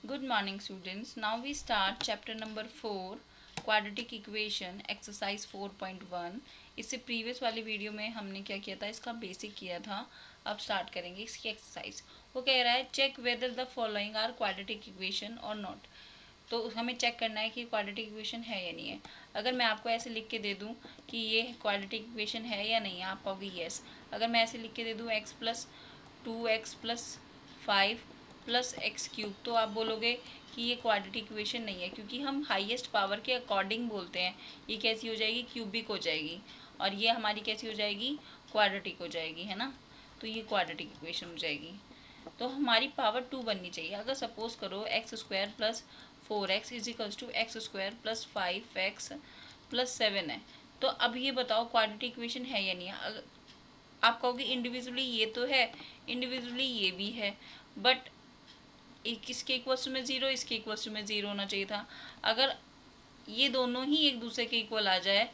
Good morning students. Now we start chapter number 4 quadratic equation exercise 4.1. इससे previous वाली video में हमने क्या किया था, इसका बेसिक किया था. अब स्टार्ट करेंगे इसकी एक्सरसाइज. वो कह रहा है check whether the following are quadratic equation और नॉट. तो हमें चेक करना है कि क्वाड्रेटिक इक्वेशन है या नहीं है. अगर मैं आपको ऐसे लिख के दे दूं कि ये क्वाड्रेटिक इक्वेशन है या नहीं है, आप कहोगे यस. अगर मैं ऐसे लिख के दे दूं x plus 2x plus 5 plus x cube, तो आप बोलोगे कि ये क्वाड्रेटिक इक्वेशन नहीं है, क्योंकि हम हाईएस्ट पावर के अकॉर्डिंग बोलते हैं. ये कैसी हो जाएगी, क्यूबिक हो जाएगी, और ये हमारी कैसी हो जाएगी, क्वाड्रेटिक हो जाएगी, है ना. तो ये क्वाड्रेटिक इक्वेशन हो जाएगी. तो हमारी पावर 2 बननी चाहिए. अगर सपोज करो x square plus 4x is equals to x square plus 5x plus 7 है, तो अब ये बताओ क्वाड्रेटिक इक्वेशन है या नहीं है. आप कहोगे इंडिविजुअली ये तो है, इंडिविजुअली ये भी है, बट इसके इक्वल्स में 0, इसके इक्वल्स में 0 होना चाहिए था. अगर ये दोनों ही एक दूसरे के इक्वल आ जाए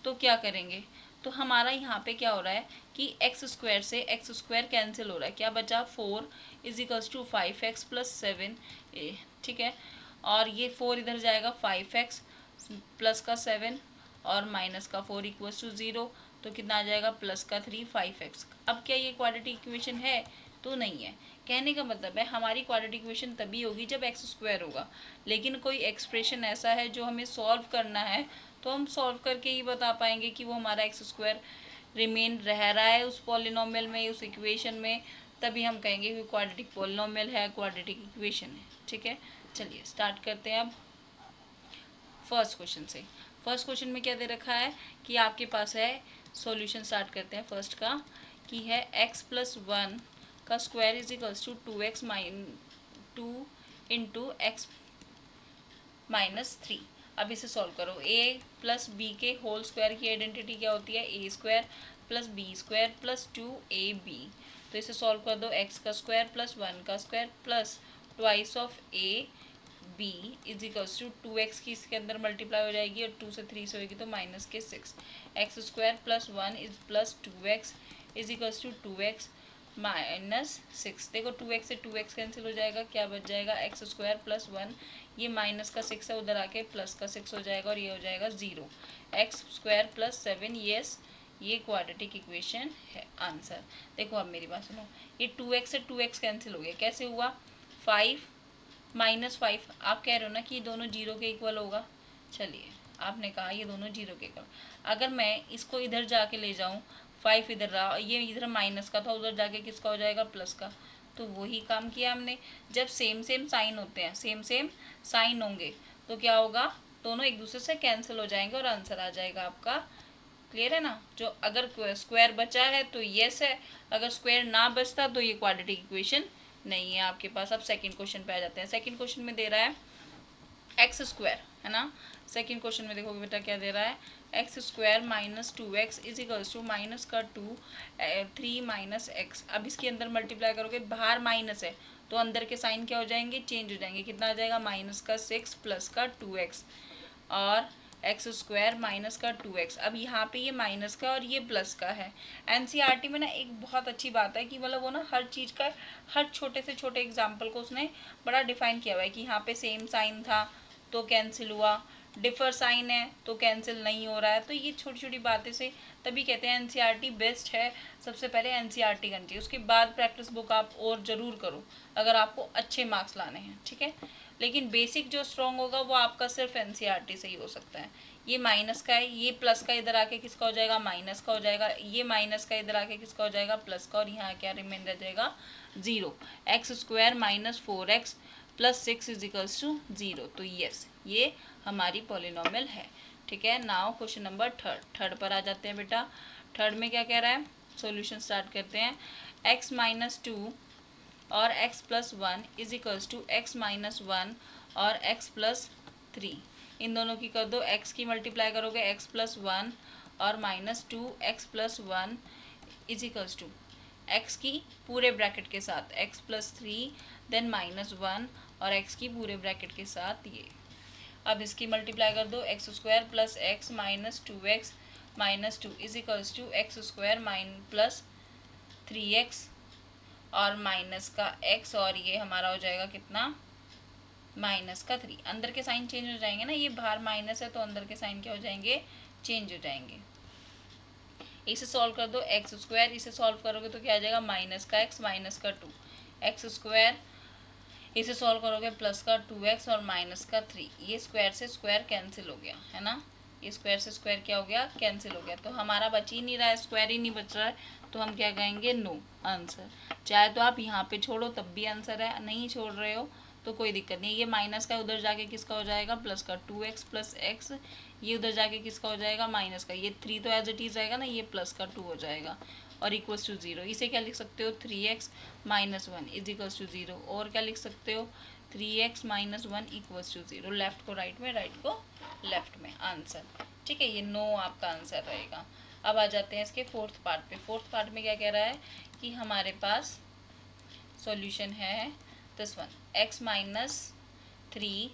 तो क्या करेंगे. तो हमारा यहाँ पे क्या हो रहा है कि एक्स स्क्वायर से एक्स स्क्वायर कैंसिल हो रहा है. क्या बचा, 4 is equals to 5x plus 7. ठीक है, और ये 4 इधर जाएगा, 5x प्लस का 7 और माइनस का 4 इक्वल्स टू 0. तो कितना आ जाएगा, प्लस का 3 5x. अब क्या ये क्वाड्रेटिक इक्वेशन है, तो नहीं है. कहने का मतलब है हमारी क्वाड्रेटिक इक्वेशन तभी होगी जब एक्स स्क्वायर होगा. लेकिन कोई एक्सप्रेशन ऐसा है जो हमें सॉल्व करना है, तो हम सॉल्व करके ही बता पाएंगे कि वो हमारा एक्स स्क्वायर रिमेन रह रहा है उस पॉलिनोमियल में, उस इक्वेशन में. तभी हम कहेंगे कि क्वाड्रेटिक पॉलिनोमियल है, क्वाड्रेटिक इक्वेशन है. ठीक है, चलिए स्टार्ट करते हैं अब फर्स्ट क्वेश्चन से. फर्स्ट क्वेश्चन में क्या दे रखा है कि आपके पास है, सॉल्यूशन स्टार्ट करते हैं फर्स्ट का, कि है x प्लस 1 का square is equals to 2x minus 2 into x minus 3. अब इसे सॉल्व करो. a प्लस बी के होल स्क्वायर की आइडेंटिटी क्या होती है, a square plus b square plus 2ab. तो इसे सॉल्व कर दो. x का स्क्वायर प्लस 1 का square plus twice of a b is equals to 2x की इसके अंदर मल्टीप्लाई हो जाएगी और 2 से 3 से होगी तो माइनस के 6. X square plus 1 is plus 2x is equals to 2x minus 6. देखो 2x से 2x कैंसिल हो जाएगा, क्या बच जाएगा, एक्स स्क्वायर प्लस 1, ये माइनस का 6 है, उधर आके प्लस का 6 हो जाएगा और ये हो जाएगा 0. एक्स स्क्वायर प्लस 7, यस ये क्वाड्रेटिक इक्वेशन है. आंसर देखो, अब मेरी बात सुनो. ये 2x से 2x कैंसिल हो गया, कैसे हुआ, 5 माइनस 5. आप कह रहे हो ना कि ये दोनों 0 के इक्वल होगा. चलिए, आपने कहा ये दोनों 0 के इक्वल. अगर मैं इसको इधर जाके ले जाऊं, 5 इधर रहा, ये इधर माइनस का था, उधर जाके किसका हो जाएगा, प्लस का. तो वही काम किया हमने. जब सेम सेम साइन होते हैं, सेम सेम साइन होंगे, तो क्या होगा, दोनों एक दूसरे से कैंसिल हो जाएंगे और आंसर आ जाएगा आपका. क्लियर है ना. जो अगर स्क्वायर बचा है तो यस है, अगर स्क्वायर ना बचता तो ये क्वाड्रेटिक इक्वेशन नहीं है आपके पास. अब सेकंड क्वेश्चन पे आ जाते हैं. सेकंड क्वेश्चन में दे रहा है एक्स स्क्वायर, है ना. सेकंड क्वेश्चन में देखोगे बेटा क्या दे रहा है, x square minus 2x is equals to minus का 2 3 माइनस एक्स. अब इसके अंदर मल्टीप्लाई करोगे, बाहर माइनस है तो अंदर के साइन क्या हो जाएंगे, चेंज हो जाएंगे. कितना आ जाएगा, माइनस का 6 प्लस का 2x और एक्स स्क्वायर माइनस का 2x. अब यहाँ पे ये माइनस का और ये प्लस का है. एनसीईआरटी में ना एक बहुत अच्छी बात है कि मतलब वो ना हर चीज़ का, हर छोटे से छोटे एग्जाम्पल को उसने बड़ा डिफाइन किया हुआ है कि यहाँ पे सेम साइन था तो कैंसिल हुआ, डिफर साइन है तो कैंसिल नहीं हो रहा है. तो ये छोटी छोटी बातें से तभी कहते हैं एनसीईआरटी बेस्ट है. सबसे पहले एनसीईआरटी करनी चाहिए, उसके बाद प्रैक्टिस बुक आप और ज़रूर करो अगर आपको अच्छे मार्क्स लाने हैं. ठीक है, लेकिन बेसिक जो स्ट्रॉन्ग होगा वो आपका सिर्फ एनसीईआरटी से ही हो सकता है. ये माइनस का है, ये प्लस का इधर आके किसका हो जाएगा, माइनस का हो जाएगा. ये माइनस का इधर आके किसका हो जाएगा, प्लस का, और यहाँ क्या रिमेन रह जाएगा, 0. X square minus 4x plus 6 is equals to 0. तो यस ये हमारी पॉलिनोमियल है. ठीक है, नाउ क्वेश्चन नंबर थर्ड पर आ जाते हैं बेटा. थर्ड में क्या कह रहा है, सॉल्यूशन स्टार्ट करते हैं. x माइनस 2 और x plus 1 is equals to x minus 1 और x प्लस 3. इन दोनों की कर दो, x की मल्टीप्लाई करोगे x प्लस 1 और minus 2 x plus 1 is equals to x की पूरे ब्रैकेट के साथ x प्लस 3 देन माइनस 1 और x की पूरे ब्रैकेट के साथ ये. अब इसकी मल्टीप्लाई कर दो, x square plus x minus 2x minus 2 is equals to x square plus 3x और माइनस का x, और ये हमारा हो जाएगा कितना, माइनस का 3। अंदर के साइन चेंज हो जाएंगे ना, ये बाहर माइनस है तो अंदर के साइन क्या हो जाएंगे, चेंज हो जाएंगे। इसे सॉल्व कर दो, एक्स स्क्वायर, इसे सॉल्व करोगे तो क्या आ जाएगा, माइनस का एक्स माइनस का 2 एक्स स्क्वायर, इसे सॉल्व करोगे प्लस का 2x और माइनस का 3। ये स्क्वायर से स्क्वायर कैंसिल हो गया है ना, ये स्क्वायर से स्क्वायर क्या हो गया, कैंसिल हो गया। तो हमारा बच ही नहीं रहा है, स्क्वायर ही नहीं बच रहा है, तो हम क्या कहेंगे, नो आंसर। चाहे तो आप यहाँ पे छोड़ो तब भी आंसर है, नहीं छोड़ रहे हो तो कोई दिक्कत नहीं। ये माइनस का उधर जाके किसका हो जाएगा, प्लस का 2x प्लस x, ये उधर जाके किसका हो जाएगा, माइनस का। ये 3 तो एज इट इज रहेगा ना, ये प्लस का 2 हो जाएगा और इक्वल्स टू 0। इसे क्या लिख सकते हो, 3x minus 1 is equals to 0। और क्या लिख सकते हो, 3x minus 1 equals to 0। Left को राइट में, राइट को लेफ्ट में, आंसर। ठीक है, ये नो आपका आंसर रहेगा। अब आ जाते हैं इसके फोर्थ पार्ट पे। फोर्थ पार्ट में क्या कह रहा है कि हमारे पास सॉल्यूशन है दिस वन, x माइनस 3।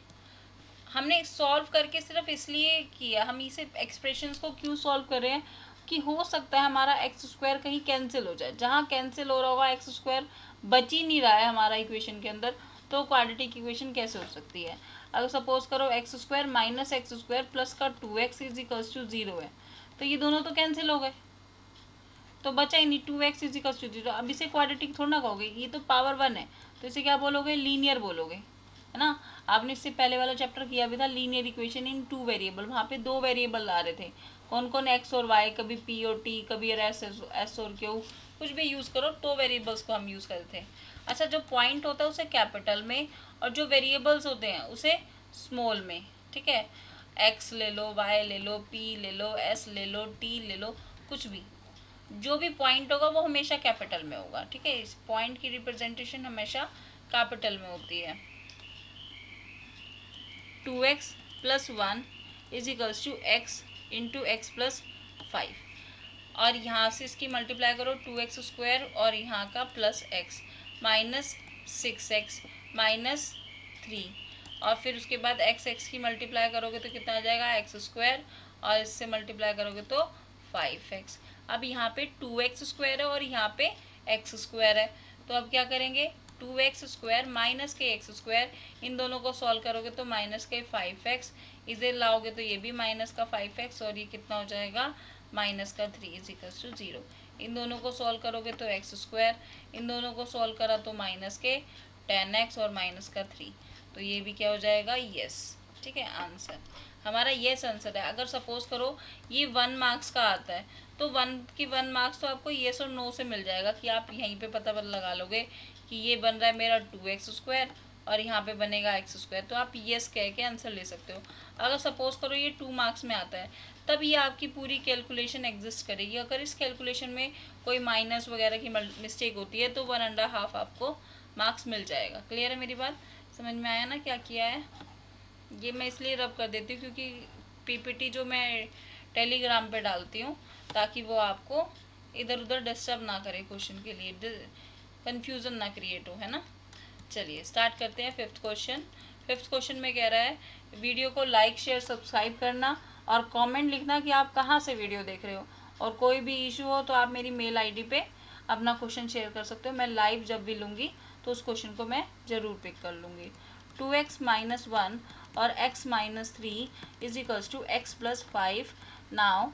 हमने सॉल्व करके सिर्फ इसलिए किया, हम इसे एक्सप्रेशंस को क्यों सॉल्व कर रहे हैं कि हो सकता है हमारा एक्स स्क्वायर कहीं कैंसिल हो जाए। जहाँ कैंसिल हो रहा होगा एक्स स्क्वायर बच ही नहीं रहा है हमारा इक्वेशन के अंदर, तो क्वाड्रेटिक इक्वेशन कैसे हो सकती है। अगर सपोज करो x square minus x square plus का 2x इज इक्वल्स टू 0 है, तो ये दोनों तो कैंसिल हो गए, तो बचा ही नहीं, 2x इज इक्वल्स टू 0। अब इसे क्वाड्रेटिक थोड़ा ना कहोगे, ये तो पावर 1 है, तो इसे क्या बोलोगे, लीनियर बोलोगे, है ना। आपने इससे पहले वाला चैप्टर किया भी था, लीनियर इक्वेशन इन 2 वेरिएबल। वहाँ पे 2 वेरिएबल आ रहे थे, कौन कौन, एक्स और वाई, कभी पी और टी, कभी एस और क्यू, कुछ भी यूज़ करो, 2 वेरिएबल्स को हम यूज़ करते थे। अच्छा, जो पॉइंट होता है उसे कैपिटल में और जो वेरिएबल्स होते हैं उसे स्मॉल में। ठीक है, एक्स ले लो, वाई ले लो, पी ले लो, एस ले लो, टी ले लो, कुछ भी, जो भी पॉइंट होगा वो हमेशा कैपिटल में होगा। ठीक है, इस पॉइंट की रिप्रेजेंटेशन हमेशा कैपिटल में होती है। 2x plus 1 is equals to x into x plus 5, और यहाँ से इसकी मल्टीप्लाई करो 2x स्क्वायर और यहाँ का plus x minus 6x minus 3, और फिर उसके बाद x की मल्टीप्लाई करोगे तो कितना आ जाएगा, एक्स स्क्वायर, और इससे मल्टीप्लाई करोगे तो 5x। अब यहाँ पे 2x स्क्वायर है और यहाँ पे x स्क्वायर है, तो अब क्या करेंगे, 2x स्क्वायर माइनस के एक्स स्क्वायर, इन दोनों को सॉल्व करोगे तो माइनस के 5x, इसे लाओगे तो ये भी माइनस का 5x, और ये कितना हो जाएगा, माइनस का 3 इज इक्वल्स टू 0। इन दोनों को सॉल्व करोगे तो एक्स स्क्वायर, इन दोनों को सॉल्व करा तो माइनस के 10x और माइनस का 3, तो ये भी क्या हो जाएगा, यस। ठीक है, आंसर हमारा यस आंसर है। अगर सपोज करो ये 1 मार्क्स का आता है तो 1 मार्क्स तो आपको येस और नो से मिल जाएगा, कि आप यहीं पे पता लगा लोगे कि ये बन रहा है मेरा 2x स्क्वायर और यहाँ पे बनेगा एक्स स्क्वायर, तो आप यस कह के आंसर ले सकते हो। अगर सपोज करो ये 2 मार्क्स में आता है, तब ये आपकी पूरी कैलकुलेशन एग्जिस्ट करेगी। अगर इस कैलकुलेशन में कोई माइनस वगैरह की मिस्टेक होती है तो 1.5 आपको मार्क्स मिल जाएगा। क्लियर है मेरी बात, समझ में आया ना क्या किया है। ये मैं इसलिए रब कर देती हूँ क्योंकि पीपीटी जो मैं टेलीग्राम पे डालती हूँ ताकि वो आपको इधर उधर डिस्टर्ब ना करे, क्वेश्चन के लिए कंफ्यूजन ना क्रिएट हो, है ना। चलिए स्टार्ट करते हैं फिफ्थ क्वेश्चन। फिफ्थ क्वेश्चन में कह रहा है वीडियो को लाइक शेयर सब्सक्राइब करना और कमेंट लिखना कि आप कहाँ से वीडियो देख रहे हो, और कोई भी इशू हो तो आप मेरी मेल आईडी पे अपना क्वेश्चन शेयर कर सकते हो। मैं लाइव जब भी लूँगी तो उस क्वेश्चन को मैं ज़रूर पिक कर लूँगी। 2x माइनस 1 और x minus 3 is equals to x plus 5। Now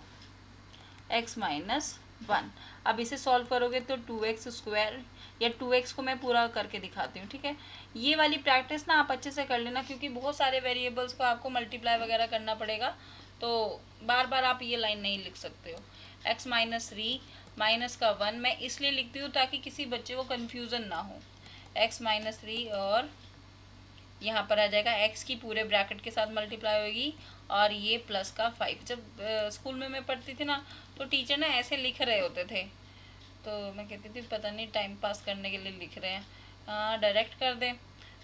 x minus 1, अब इसे सॉल्व करोगे तो 2x स्क्वायर, या 2x को मैं पूरा करके दिखाती हूँ। ठीक है, ये वाली प्रैक्टिस ना आप अच्छे से कर लेना क्योंकि बहुत सारे वेरिएबल्स को आपको मल्टीप्लाई वगैरह करना पड़ेगा, तो बार बार आप ये लाइन नहीं लिख सकते हो। x माइनस 3 माइनस का 1 मैं इसलिए लिखती हूँ ताकि किसी बच्चे को कन्फ्यूज़न ना हो। x माइनस 3 और यहाँ पर आ जाएगा x की पूरे ब्रैकेट के साथ मल्टीप्लाई होगी और ये प्लस का 5। जब स्कूल में मैं पढ़ती थी ना तो टीचर ना ऐसे लिख रहे होते थे, तो मैं कहती थी पता नहीं टाइम पास करने के लिए लिख रहे हैं, डायरेक्ट कर दें।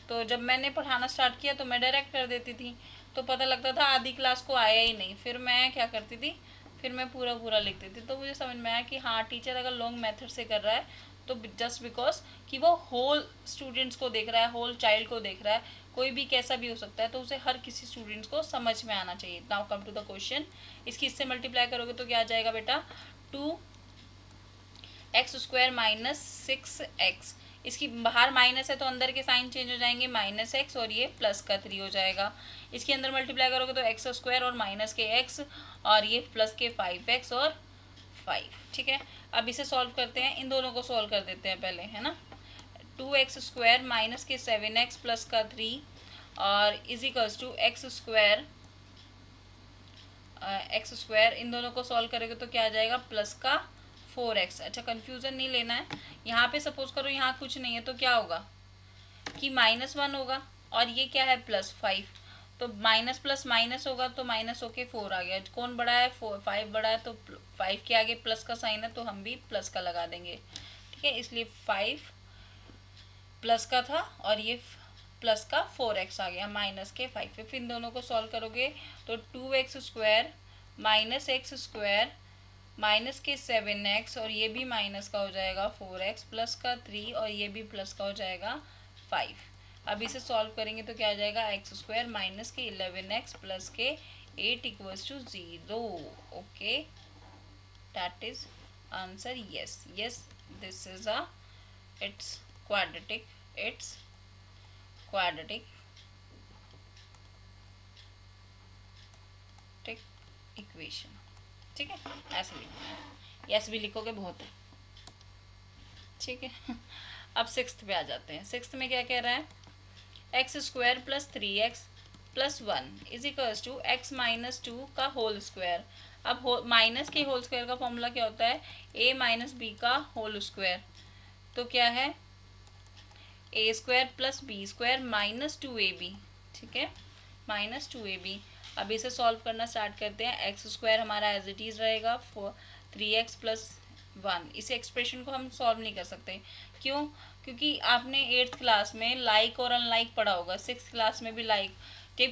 तो जब मैंने पढ़ाना स्टार्ट किया तो मैं डायरेक्ट कर देती थी, तो पता लगता था आधी क्लास को आया ही नहीं। फिर मैं क्या करती थी, फिर मैं पूरा पूरा लिखती थी, तो मुझे समझ में आया कि हाँ टीचर अगर लॉन्ग मेथड से कर रहा है तो जस्ट बिकॉज कि वो होल स्टूडेंट्स को देख रहा है, होल चाइल्ड को देख रहा है, कोई भी कैसा भी हो सकता है, तो उसे हर किसी स्टूडेंट्स को समझ में आना चाहिए। Now come to the question. इसकी इससे मल्टीप्लाई करोगे तो क्या आ जाएगा बेटा, 2x स्क्वायर माइनस 6x इसकी बाहर माइनस है तो अंदर के साइन चेंज हो जाएंगे, माइनस एक्स और ये प्लस का 3 हो जाएगा। इसके अंदर मल्टीप्लाई करोगे तो एक्स स्क्वायर और माइनस के एक्स और ये प्लस के 5x और 5। ठीक है, अब इसे सॉल्व करते हैं, इन दोनों को सॉल्व कर देते हैं पहले, है ना। 2x स्क्वायर माइनस के 7x प्लस का 3 और is equals to x square, इन दोनों को सॉल्व करेंगे तो क्या आ जाएगा, प्लस का 4x। अच्छा, कंफ्यूजन नहीं लेना है, यहाँ पे सपोज करो यहाँ कुछ नहीं है तो क्या होगा कि -1 होगा और ये क्या है +5, तो माइनस प्लस माइनस होगा तो माइनस होके 4 आ गया। कौन बड़ा है, 5 बड़ा है, तो 5 के आगे प्लस का साइन है तो हम भी प्लस का लगा देंगे। ठीक है, इसलिए 5 प्लस का था और ये प्लस का 4x आ गया, माइनस के 5। फिर इन दोनों को सॉल्व करोगे तो 2x square minus x square minus के 7x और ये भी माइनस का हो जाएगा 4x प्लस का 3 और ये भी प्लस का हो जाएगा 5। अब इसे सॉल्व करेंगे तो क्या आ जाएगा, एक्स स्क्वायर माइनस के 11x प्लस के 8 equals to 0। Okay, that is answer. Yes yes, this is a it's quadratic, it's quadratic equation. ठीक है, ऐसे लिखना है, यस भी लिखोगे बहुत है। ठीक है, अब सिक्स्थ पे आ जाते हैं। सिक्स्थ में क्या कह रहा है, x square plus 3x plus 1 is equals to x minus 2 का होल स्क्वायर। अब माइनस के होल स्क्वायर का फॉर्मूला क्या होता है, a माइनस बी का होल स्क्वायर। तो क्या है, a square plus b square minus 2ab। ठीक है, माइनस 2ab। अब इसे सॉल्व करना स्टार्ट करते हैं। एक्स स्क्वायर हमारा एज इट इज़ रहेगा 3x प्लस 1। इस एक्सप्रेशन को हम सॉल्व नहीं कर सकते, क्यों, क्योंकि आपने 8th क्लास में लाइक और अनलाइक पढ़ा होगा, 6th क्लास में भी लाइक।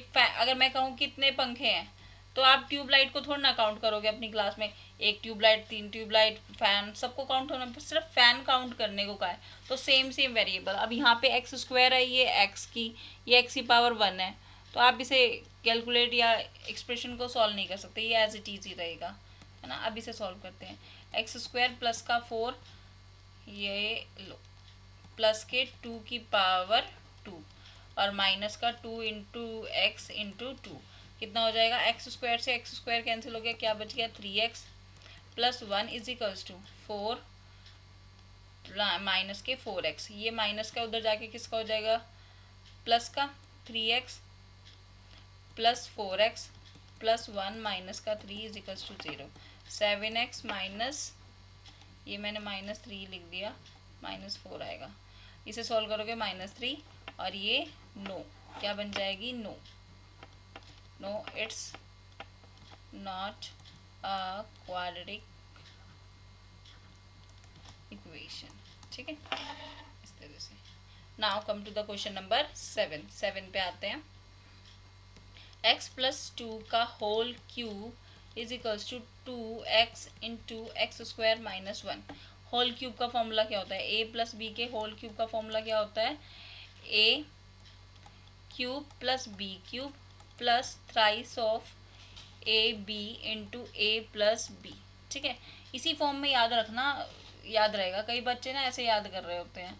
अगर मैं कहूँ कितने पंखे हैं तो आप ट्यूबलाइट को थोड़ा ना काउंट करोगे अपनी क्लास में, 1 ट्यूबलाइट, 3 ट्यूबलाइट, फैन, सबको काउंट होना, सिर्फ फैन काउंट करने को कहा है। तो सेम सेम वेरिएबल, अब यहाँ पे एक्स स्क्वायर है, ये एक्स की पावर 1 है, तो आप इसे कैलकुलेट या एक्सप्रेशन को सॉल्व नहीं कर सकते, ये एज इट इज ही रहेगा, है ना। अब इसे सॉल्व करते हैं। एक्स स्क्वायर प्लस का 4, ये लो, प्लस के 2 की पावर 2 और माइनस का 2 इंटू एक्स इंटू 2, कितना हो जाएगा, एक्स स्क्वायर से एक्स स्क्वायर कैंसिल हो गया, क्या बच गया 3x plus 1 is equals to 4 minus के 4x। ये माइनस का उधर जाके किसका हो जाएगा, प्लस का 3x plus 4x plus 1 minus का 3 is equals to 0। 7x minus, ये मैंने -3 लिख दिया, -4 आएगा। इसे सॉल्व करोगे -3 और ये नो, क्या बन जाएगी, no, no it's not a quadratic equation. ठीक है, इस तरह से। Now come to the question number 7 पे आते हैं। x प्लस 2 का whole cube is equals to 2x into x square minus 1। Whole cube का फॉर्मूला क्या होता है, a प्लस बी के होल क्यूब का फॉर्मूला क्या होता है, a cube plus b cube plus thrice of a b into A plus B. ठीक है, इसी फॉर्म में याद रखना, याद रहेगा। कई बच्चे ना ऐसे याद कर रहे होते हैं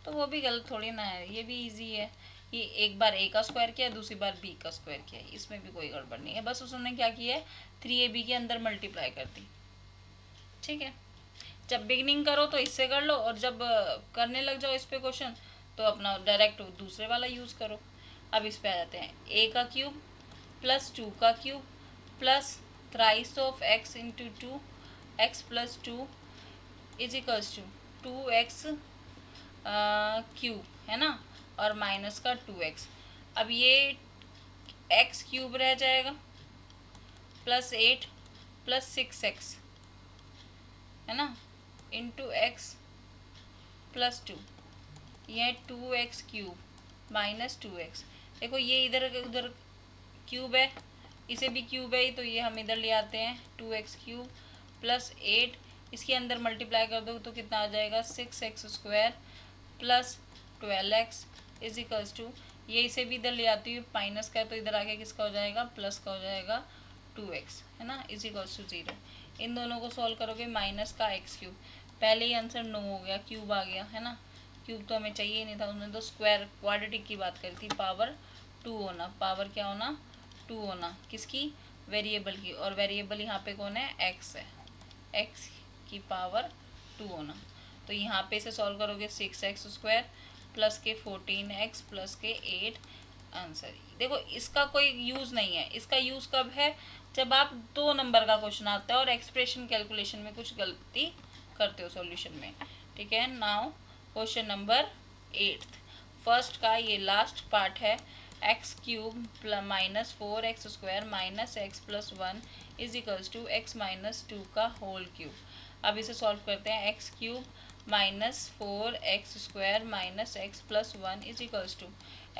तो वो भी गलत थोड़ी ना है, ये भी इजी है। ये एक बार a का स्क्वायर किया, दूसरी बार b का स्क्वायर किया, इसमें भी कोई गड़बड़ नहीं है, बस उसने क्या किया है 3ab के अंदर मल्टीप्लाई कर दी। ठीक है, जब बिगनिंग करो तो इससे कर लो और जब करने लग जाओ इस पे क्वेश्चन तो अपना डायरेक्ट दूसरे वाला यूज़ करो। अब इस पे आ जाते हैं, a का क्यूब प्लस 2 का cube plus thrice of x into 2 x plus 2 is equals to 2x cube, है ना, और माइनस का 2x। अब ये x क्यूब रह जाएगा प्लस 8 प्लस 6x, है ना, इंटू एक्स प्लस 2, यह 2x क्यूब माइनस 2x। देखो ये इधर उधर क्यूब है, इसे भी क्यूब है तो ये हम इधर ले आते हैं, 2x क्यूब प्लस 8, इसके अंदर मल्टीप्लाई कर दो तो कितना आ जाएगा 6x square plus 12x is equals to, ये इसे भी इधर ले आती हूँ, माइनस का तो इधर आके किसका हो जाएगा, प्लस का हो जाएगा 2x, है ना, इज इक्वल्स टू 0। इन दोनों को सॉल्व करोगे, माइनस का x क्यूब, पहले ही आंसर 9 हो गया, क्यूब आ गया, है ना, क्यूब तो हमें चाहिए ही नहीं था, उसने तो स्क्वायर क्वाड्रेटिक की बात करी थी। पावर 2 होना, पावर क्या होना 2 होना, किसकी वेरिएबल की, और वेरिएबल यहाँ पे कौन है एक्स है, एक्स की पावर 2 होना। तो यहाँ पे इसे सॉल्व करोगे 6x² प्लस के 14x प्लस के 8 आंसर। देखो इसका कोई यूज़ नहीं है, इसका यूज़ कब है, जब आप 2 नंबर का क्वेश्चन आता है और एक्सप्रेशन कैलकुलेशन में कुछ गलती करते हो सॉल्यूशन में, ठीक है। नाउ क्वेश्चन नंबर 8 फर्स्ट का ये लास्ट पार्ट है। x³ minus 4x² minus x plus 1 is equals to x minus 2 का होल क्यूब। अब इसे सॉल्व करते हैं। x³ minus 4x² minus x plus 1 is equals to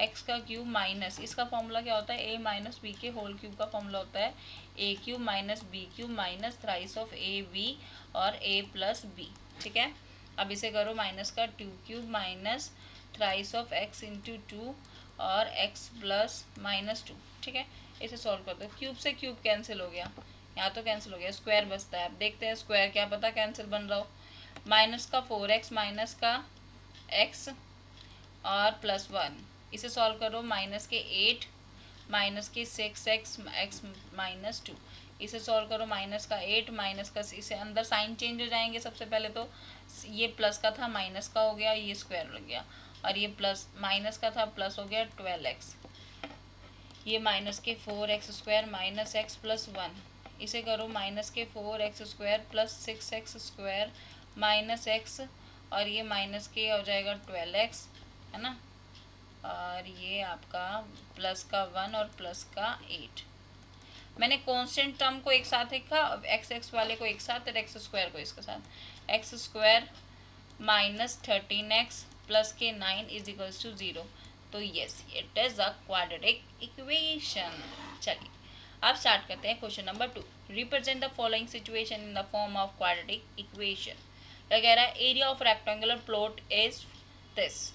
x का क्यूब माइनस, इसका फॉर्मूला क्या होता है, a माइनस बी के होल क्यूब का फॉर्मूला होता है a³ minus b³ minus thrice of ab और a प्लस b, ठीक है। अब इसे करो माइनस का 2³ minus thrice of x into 2 और x प्लस माइनस 2, ठीक है। इसे सॉल्व कर दो, क्यूब से क्यूब कैंसिल हो गया, यहाँ तो कैंसिल हो गया, स्क्वायर बचता है। अब देखते हैं स्क्वायर, क्या पता कैंसिल बन रहा हो। माइनस का 4x माइनस का x और प्लस 1, इसे सॉल्व करो माइनस के 8 माइनस के 6x x माइनस 2, इसे सॉल्व करो माइनस का 8 माइनस का, इसे अंदर साइन चेंज हो जाएंगे। सबसे पहले तो ये प्लस का था माइनस का हो गया, ये स्क्वायर लग गया, और ये प्लस माइनस का था प्लस हो गया 12x, ये माइनस के 4x² माइनस x प्लस 1, इसे करो माइनस के 4x² plus 6x² minus x, और ये माइनस के हो जाएगा 12x, है ना, और ये आपका प्लस का 1 और प्लस का 8। मैंने कांस्टेंट टर्म को एक साथ लिखा, एक्स एक्स वाले को एक साथ और एक्स स्क्वायर को इसके साथ। x² माइनस 13x प्लस के 9 इज इक्वल्स टू 0। तो yes it is a quadratic equation. चलिए अब स्टार्ट करते हैं question number 2। Represent the following situation in the form of quadratic equation. क्या कह रहा है, area of rectangular plot is this.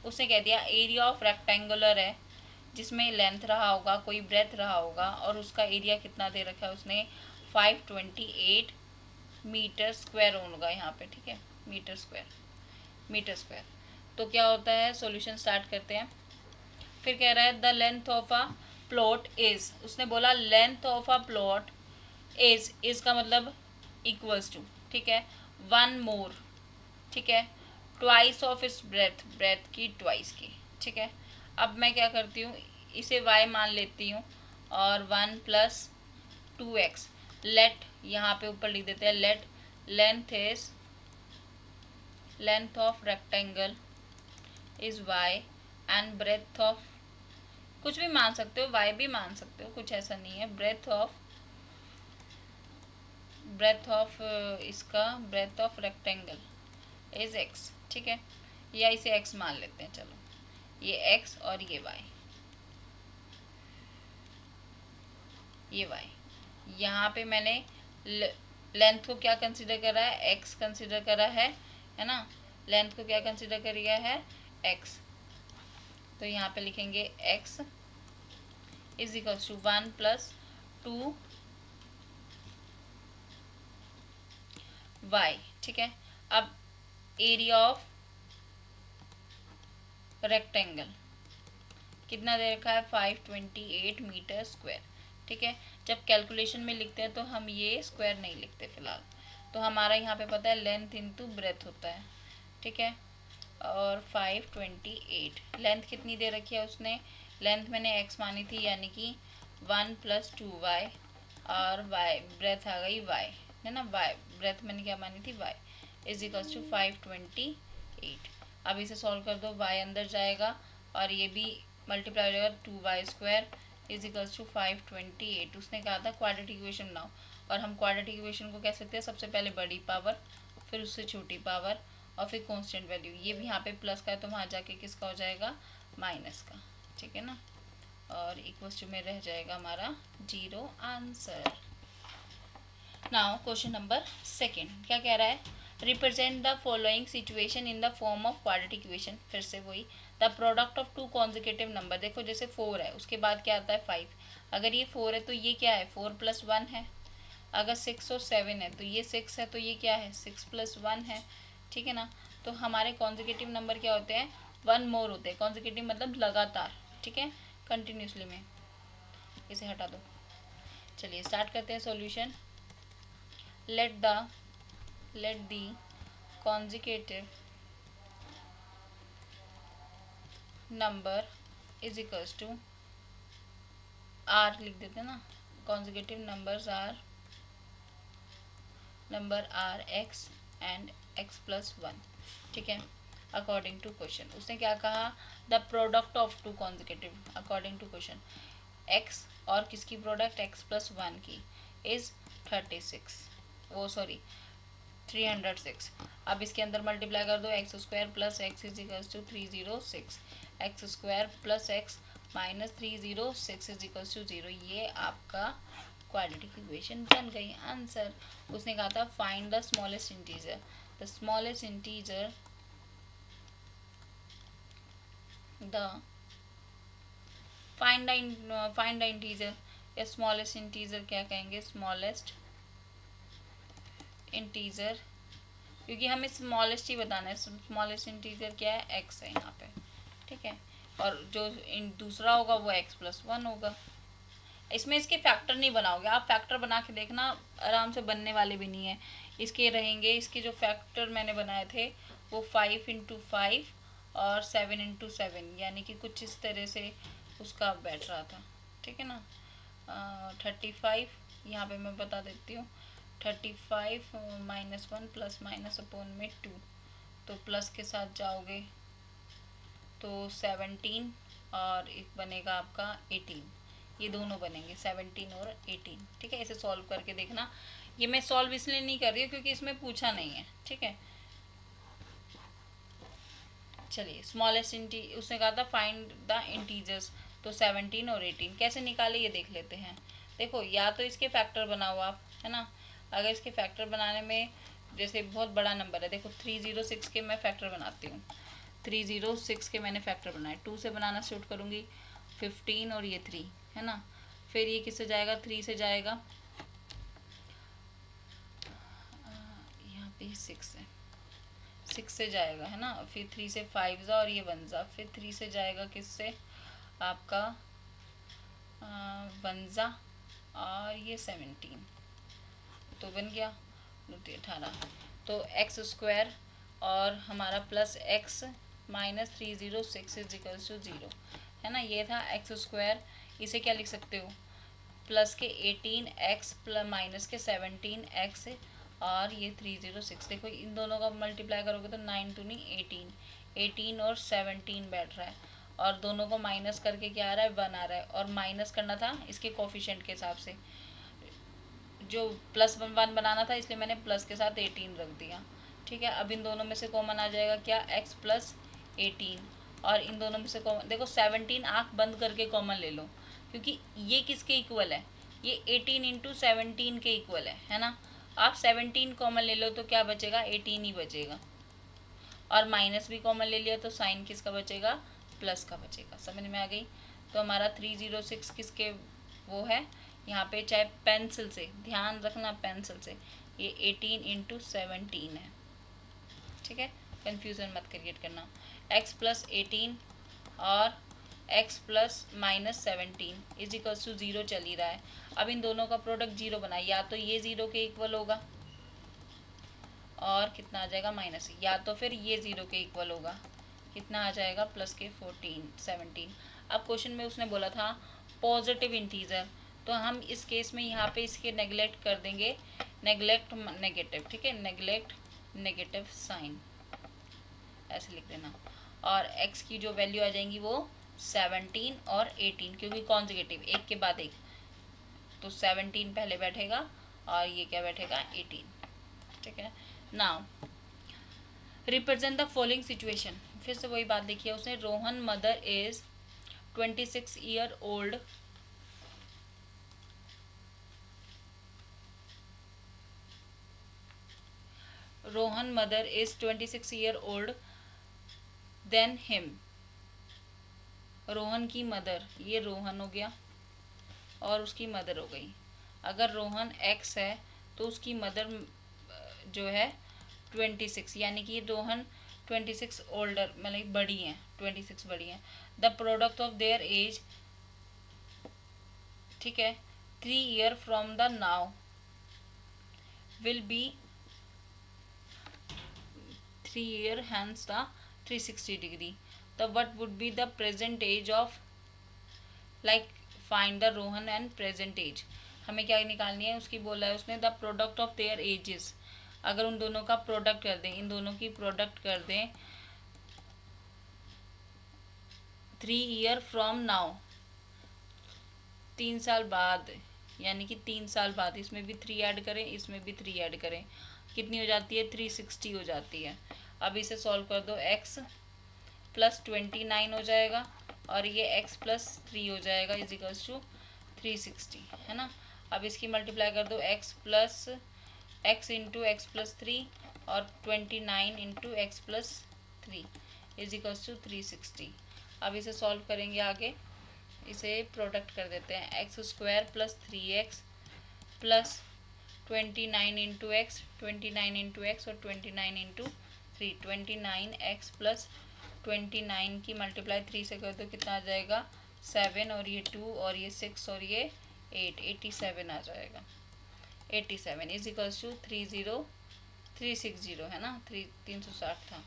उसने कह दिया एरिया ऑफ रेक्टेंगुलर है जिसमें लेंथ रहा होगा, कोई ब्रेथ रहा होगा, और उसका एरिया कितना दे रखा है उसने 528 मीटर स्क्वायर होगा यहाँ पे, ठीक है, मीटर स्क्वायर। तो क्या होता है, सॉल्यूशन स्टार्ट करते हैं। फिर कह रहा है the length of a plot is, उसने बोला length of a plot is का मतलब इक्वल्स टू, ठीक है, 1 मोर, ठीक है, ट्वाइस ऑफ इस ब्रेथ की ट्वाइस की, ठीक है। अब मैं क्या करती हूँ, इसे y मान लेती हूँ और 1 प्लस 2x, लेट यहाँ पे ऊपर लिख देते हैं let length of rectangle is y and breadth of, कुछ भी मान सकते हो, y भी मान सकते हो, कुछ ऐसा नहीं है, breadth of rectangle is x, ठीक है, या इसे x मान लेते हैं, चलो ये x और ये y, ये y। यहाँ पे मैंने लेंथ को क्या कंसिडर करा है, x कंसिडर करा है ना, लेंथ को क्या कंसिडर किया है x, तो यहाँ पे लिखेंगे x is equal to 1 plus 2 y, ठीक है। अब एरिया ऑफ रेक्टेंगल कितना दे रखा है 528 मीटर स्क्वायर, ठीक है। जब कैलकुलेशन में लिखते हैं तो हम ये स्क्वायर नहीं लिखते फिलहाल, तो हमारा यहाँ पे पता है लेंथ इंटू ब्रेथ होता है, ठीक है, और 528 लेंथ कितनी दे रखी है उसने, लेंथ मैंने x मानी थी यानी कि 1 प्लस 2y और y ब्रेथ आ गई y, है ना, y ब्रेथ मैंने क्या मानी थी y इज इक्वल्स टू 528। अब इसे सॉल्व कर दो, y अंदर जाएगा और ये भी मल्टीप्लाई हो जाएगा 2y² इज इक्वल्स टू 528। उसने कहा था क्वाड्रेटिक इक्वेशन बनाओ, और हम क्वाड्रेटिक इक्वेशन को कह सकते हैं सबसे पहले बड़ी पावर, फिर उससे छोटी पावर, और फिर कांस्टेंट वैल्यू। ये भी यहाँ पे प्लस का है तो वहाँ जाके किसका हो जाएगा माइनस का, ठीक है ना, और इक्वल्स टू में रह जाएगा हमारा 0 आंसर। नाउ क्वेश्चन नंबर 2 क्या कह रहा है, represent the following situation in the form of quadratic equation. फिर से वही, the product of 2 consecutive number, देखो जैसे 4 है उसके बाद क्या आता है 5, अगर ये 4 है तो ये क्या है 4 प्लस 1 है, अगर 6 और 7 है तो ये 6 है तो ये क्या है 6 प्लस 1 है, ठीक है ना। तो हमारे कॉन्जिक्यूटिव नंबर क्या होते हैं, 1 मोर होते हैं। कॉन्जिक्यूटिव मतलब लगातार, ठीक है, कंटिन्यूसली में। इसे हटा दो। चलिए स्टार्ट करते हैं solution. Let the consecutive number is equals to are लिख देते हैं ना, consecutive number are x and x plus 1, ठीक है, अकॉर्डिंग टू क्वेश्चन। उसने क्या कहा, the product of two consecutive according to question, x और किसकी प्रोडक्ट, एक्स प्लस 1 की, इज 36, वो सॉरी 306। अब इसके अंदर मल्टीप्लाई कर दो, x square plus x is equals to 306, x square plus x minus 306 is equals to 0। ये आपका क्वाड्रेटिक इक्वेशन बन गई। आंसर उसने कहा था find the smallest integer, the smallest integer find the integer, या स्मॉलेस्ट इंटीजर क्या कहेंगे, स्मॉलेस्ट इंटीजर, क्योंकि हमें स्मॉलेस्ट ही बताना है। स्मॉलेस्ट इंटीजर क्या है, एक्स है यहाँ पे, ठीक है, और जो दूसरा होगा वो एक्स प्लस 1 होगा। इसमें इसके फैक्टर नहीं बनाओगे आप, फैक्टर बना के देखना, आराम से बनने वाले भी नहीं है। इसके रहेंगे, इसके जो फैक्टर मैंने बनाए थे वो 5 × 5 और 7 × 7, यानी कि कुछ इस तरह से उसका बैठ रहा था, ठीक है ना। 35 यहाँ पे मैं बता देती हूँ, 35 -1 प्लस माइनस अपॉन में 2, तो प्लस के साथ जाओगे तो 17 और एक बनेगा आपका 18, ये दोनों बनेंगे 17 और 18, ठीक है। इसे सॉल्व करके देखना। ये मैं सॉल्व इसलिए नहीं कर रही हूँ क्योंकि इसमें पूछा नहीं है, ठीक है। चलिए स्मॉलेस्ट उसने कहा था फाइंड द इंटीजर्स, तो 17 और 18 कैसे निकाले ये देख लेते हैं। देखो या तो इसके फैक्टर बनाओ आप, है ना। अगर इसके फैक्टर बनाने में जैसे बहुत बड़ा नंबर है, देखो 306 के मैं फैक्टर बनाती हूँ, 306 के मैंने फैक्टर बनाए, 2 से बनाना शुरू करूँगी, 15 और ये 3, है ना। फिर ये किससे जाएगा, 3 से जाएगा, यहाँ पे 6 है, 6 से जाएगा, है ना। फिर 3 से 5 जा और ये 1 जा, फिर 3 से जाएगा किससे, आपका 1 जा और ये 17, तो बन गया 18। तो एक्स स्क्वायर और हमारा plus x minus 306 is equals to 0, है ना। ये था एक्स स्क्वायर, इसे क्या लिख सकते हो, प्लस के 18x प्लस माइनस के 17x और ये 306। देखो इन दोनों का मल्टीप्लाई करोगे तो 9 2 18, 18 और 17 बैठ रहा है, और दोनों को माइनस करके क्या आ रहा है, 1 आ रहा है, और माइनस करना था इसके कोफिशिएंट के हिसाब से, जो प्लस 1 बनाना था इसलिए मैंने प्लस के साथ 18 रख दिया, ठीक है। अब इन दोनों में से कॉमन आ जाएगा क्या, x प्लस 18, और इन दोनों में से कॉमन देखो 17 आँख बंद करके कॉमन ले लो, क्योंकि ये किसके इक्वल है, ये 18 × 17 के इक्वल है ना। आप 17 कॉमन ले लो तो क्या बचेगा, 18 ही बचेगा, और माइनस भी कॉमन ले लिया तो साइन किसका बचेगा, प्लस का बचेगा। समझ में आ गई। तो हमारा 306 किसके वो है, यहाँ पे चाहे पेंसिल से ध्यान रखना, पेंसिल से ये 18 × 17 है, ठीक है, कंफ्यूजन मत क्रिएट करना। x प्लस 18 और x plus minus 17 is equals to 0 चल ही रहा है। अब इन दोनों का प्रोडक्ट 0 बना, या तो ये 0 के इक्वल होगा और कितना आ जाएगा माइनस, या तो फिर ये 0 के इक्वल होगा, कितना आ जाएगा प्लस के 17। अब क्वेश्चन में उसने बोला था पॉजिटिव इंटीजर, तो हम इस केस में यहाँ पे इसके नेगलेक्ट कर देंगे, नेगलेक्ट नेगेटिव, ठीक है, नेगलेक्ट नेगेटिव साइन ऐसे लिख देना, और x की जो वैल्यू आ जाएंगी वो 17 और 18, क्योंकि कॉन्जिगेटिव एक के बाद एक, तो 17 पहले बैठेगा और ये क्या बैठेगा 18, ठीक है। Now represent the following situation, फिर से वही बात देखिए उसने, Rohan mother is 26 year old, Rohan mother is 26 year old than him, Rohan की मदर, ये रोहन हो गया और उसकी मदर हो गई। अगर रोहन x है तो उसकी मदर जो है 26, यानी कि रोहन 26 ओल्डर मतलब बड़ी हैं, 26 बड़ी हैं। The product of their age, ठीक है, 3 year from the now will be 3 year hence the 360 degree. The what would be the present age of, like find the Rohan and present age. हमें क्या निकालनी है, उसकी बोला है उसने the product of their ages. अगर उन दोनों का प्रोडक्ट कर दें, इन दोनों की प्रोडक्ट कर दें 3 ईयर फ्रॉम नाउ, 3 साल बाद, यानी कि 3 साल बाद, इसमें भी 3 ऐड करें, इसमें भी 3 ऐड करें, कितनी हो जाती है, 360 हो जाती है। अब इसे सॉल्व कर दो, x प्लस 29 हो जाएगा और ये x प्लस 3 हो जाएगा इज इक्वल्स टू 360, है ना। अब इसकी मल्टीप्लाई कर दो, x plus x into x plus 3 और 29 into x plus 3 is equals to 360। अब इसे सॉल्व करेंगे आगे, इसे प्रोडक्ट कर देते हैं, x square plus 3x plus 29 into x, 29 into x और 29 इंटू 3, 29x प्लस 29 की मल्टीप्लाई 3 से कर दो, कितना आ जाएगा 7 और ये 2 और ये 6 और ये 8, 87 आ जाएगा। 87 इज इक्वल्स टू 360, है ना, 360 था,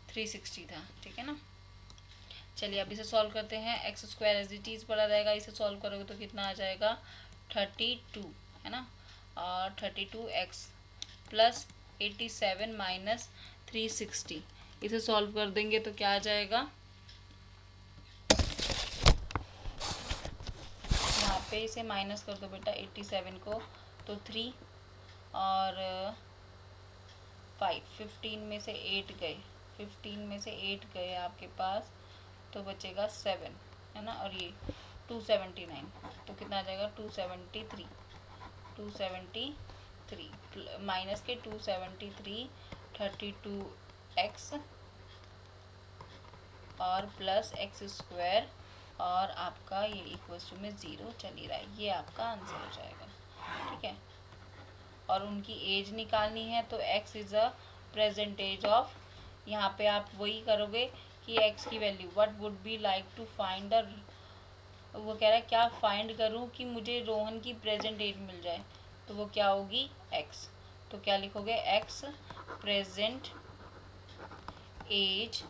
360 था, ठीक है ना। चलिए अब इसे सॉल्व करते हैं, x square as it is पड़ा रहेगा, इसे सॉल्व करोगे तो कितना आ जाएगा 32, है ना, और 32x प्लस 87 माइनस 360, इसे सॉल्व कर देंगे तो क्या आ जाएगा, यहाँ पे इसे माइनस कर दो बेटा 87 को, तो 3 और 5, 15 में से 8 गए, 15 में से 8 गए आपके पास, तो बचेगा 7, है ना, और ये 279, तो कितना आ जाएगा 273, 273 माइनस के 273, 32x और प्लस एक्स स्क्वायर और आपका ये इक्वल्स टू में 0 चल ही रहा है, ये आपका आंसर हो जाएगा, ठीक है। और उनकी एज निकालनी है तो x is a present age of, यहाँ पे आप वही करोगे कि x की value what would be like to find the, वो कह रहा है क्या फाइंड करूँ कि मुझे रोहन की प्रेजेंट एज मिल जाए, तो वो क्या होगी x, तो क्या लिखोगे x present age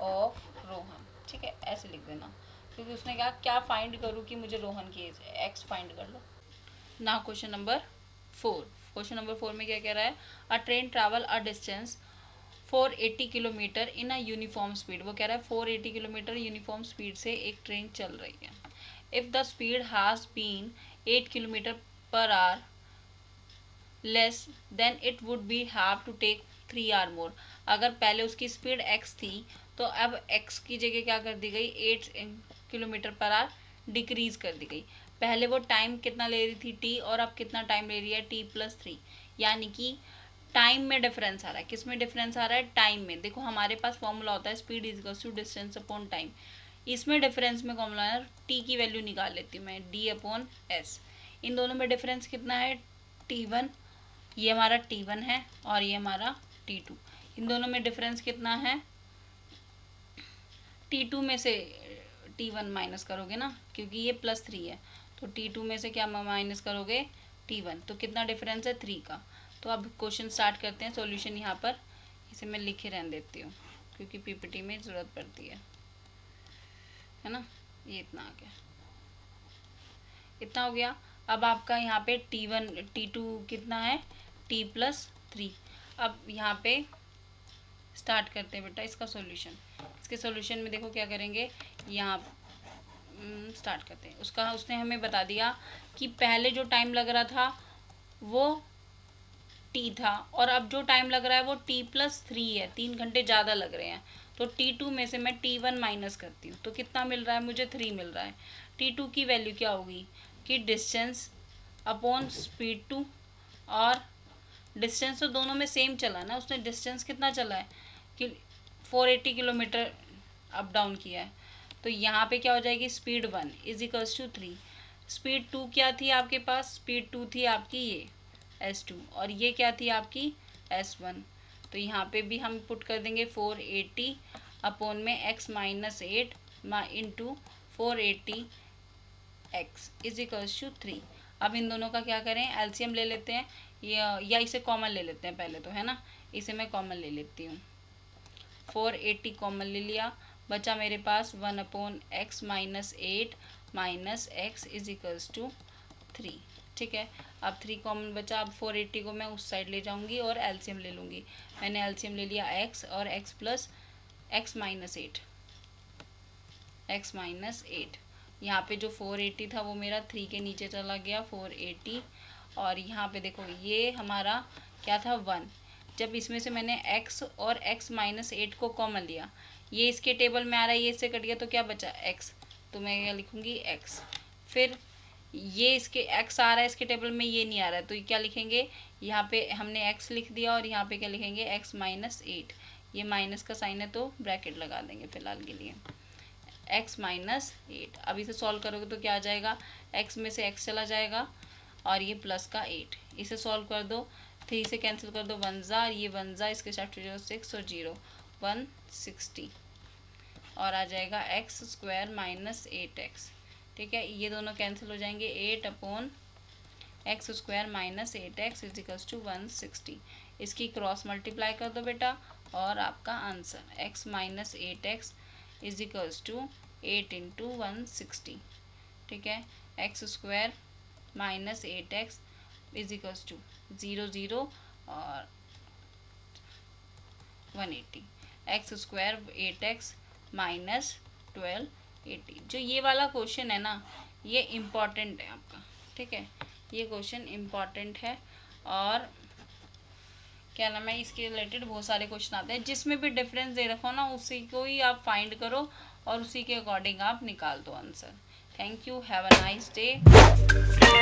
of Rohan, ठीक है, ऐसे लिख देना, क्योंकि उसने कहा क्या फाइंड करूँ कि मुझे रोहन की एज है, x फाइंड कर लो। Now question number 4, question number 4 में क्या कह रहा है, a train travel a distance 480 kilometre in a uniform speed, वो कह रहा है 480 किलोमीटर यूनिफॉर्म स्पीड से एक ट्रेन चल रही है। If the speed has been 8 kilometre per hour less than it would be have to take 3 hour more, अगर पहले उसकी स्पीड x थी तो अब x की जगह क्या कर दी गई 8 किलोमीटर पर आवर डिक्रीज कर दी गई। पहले वो टाइम कितना ले रही थी t, और अब कितना टाइम ले रही है t+3, यानी कि टाइम में डिफरेंस आ रहा है। किस में डिफरेंस आ रहा है, टाइम में। देखो हमारे पास फॉर्मूला होता है speed is equals to distance upon time, इसमें डिफरेंस में फॉर्मूला है टी की वैल्यू निकाल लेती हूँ मैं, d/s। इन दोनों में डिफरेंस कितना है t1, ये हमारा t1 है और ये हमारा t2, इन दोनों में डिफरेंस कितना है, t2 में से t1 माइनस करोगे ना, क्योंकि ये +3 है, तो t2 में से क्या माइनस करोगे t1, तो कितना डिफरेंस है 3 का। तो अब क्वेश्चन स्टार्ट करते हैं, सॉल्यूशन यहाँ पर इसे मैं लिखे रहने देती हूँ क्योंकि पीपीटी में ज़रूरत पड़ती है ना। ये इतना आ गया, इतना हो गया। अब आपका यहाँ पे t1 t2 कितना है t+3। अब यहाँ पे स्टार्ट करते हैं बेटा इसका सॉल्यूशन। इसके सॉल्यूशन में देखो क्या करेंगे, यहाँ स्टार्ट करते हैं। उसका उसने हमें बता दिया कि पहले जो टाइम लग रहा था वो t था और अब जो टाइम लग रहा है वो t+3 है, 3 घंटे ज़्यादा लग रहे हैं। तो t2 में से मैं t1 माइनस करती हूँ तो कितना मिल रहा है मुझे 3 मिल रहा है। t2 की वैल्यू क्या होगी कि डिस्टेंस अपॉन स्पीड 2, और डिस्टेंस तो दोनों में सेम चला ना, उसने डिस्टेंस कितना चला है कि 480 किलोमीटर अप डाउन किया है। तो यहाँ पे क्या हो जाएगी speed 1 is equals to 3, speed 2 क्या थी आपके पास, स्पीड 2 थी आपकी ये S2 और ये क्या थी आपकी S1, तो यहाँ पे भी हम पुट कर देंगे 480 अपॉन में x minus 8 into 480 x is equals to 3। अब इन दोनों का क्या करें, एलसीएम ले लेते हैं या इसे कॉमन ले लेते हैं पहले तो, है ना। इसे मैं कॉमन ले लेती हूँ। 480 कॉमन ले लिया, बचा मेरे पास 1 upon x minus 8 minus x is equals to 3। ठीक है, अब 3 कॉमन बचा। अब 480 को मैं उस साइड ले जाऊंगी और एलसीएम ले लूँगी। मैंने एलसीएम ले लिया x और x प्लस एक्स माइनस 8 यहाँ पे जो 480 था वो मेरा 3 के नीचे चला गया 480। और यहाँ पे देखो ये हमारा क्या था 1। जब इसमें से मैंने x और x माइनस 8 को कॉमन लिया, ये इसके टेबल में आ रहा है, ये इससे कट गया तो क्या बचा x, तो मैं क्या लिखूँगी x। फिर ये इसके x आ रहा है इसके टेबल में, ये नहीं आ रहा है, तो ये क्या लिखेंगे, यहाँ पे हमने x लिख दिया और यहाँ पे क्या लिखेंगे x माइनस 8। ये माइनस का साइन है तो ब्रैकेट लगा देंगे फिलहाल के लिए, x माइनस 8। अब इसे सॉल्व करोगे तो क्या आ जाएगा, x में से x चला जाएगा और ये प्लस का 8। इसे सॉल्व कर दो, 3 से कैंसिल कर दो, 1 ज़ा, ये 1 ज़ा, इसके साथ 6 और 0 160 और आ जाएगा एक्स स्क्वायर माइनस 8x। ठीक है, ये दोनों कैंसिल हो जाएंगे, 8 upon x square minus 8x is equals to 160। इसकी क्रॉस मल्टीप्लाई कर दो बेटा और आपका answer x minus 8x is equals to 8 into 160। ठीक है, x square minus 8x is equals to 0 और 180। X square 8x minus 1280। जो ये वाला क्वेश्चन है ना, ये इम्पॉर्टेंट है आपका। ठीक है, ये क्वेश्चन इम्पॉर्टेंट है और क्या नाम है, इसके रिलेटेड बहुत सारे क्वेश्चन आते हैं। जिसमें भी डिफरेंस दे रखो ना, उसी को ही आप फाइंड करो और उसी के अकॉर्डिंग आप निकाल दो answer. Thank you, have a nice day.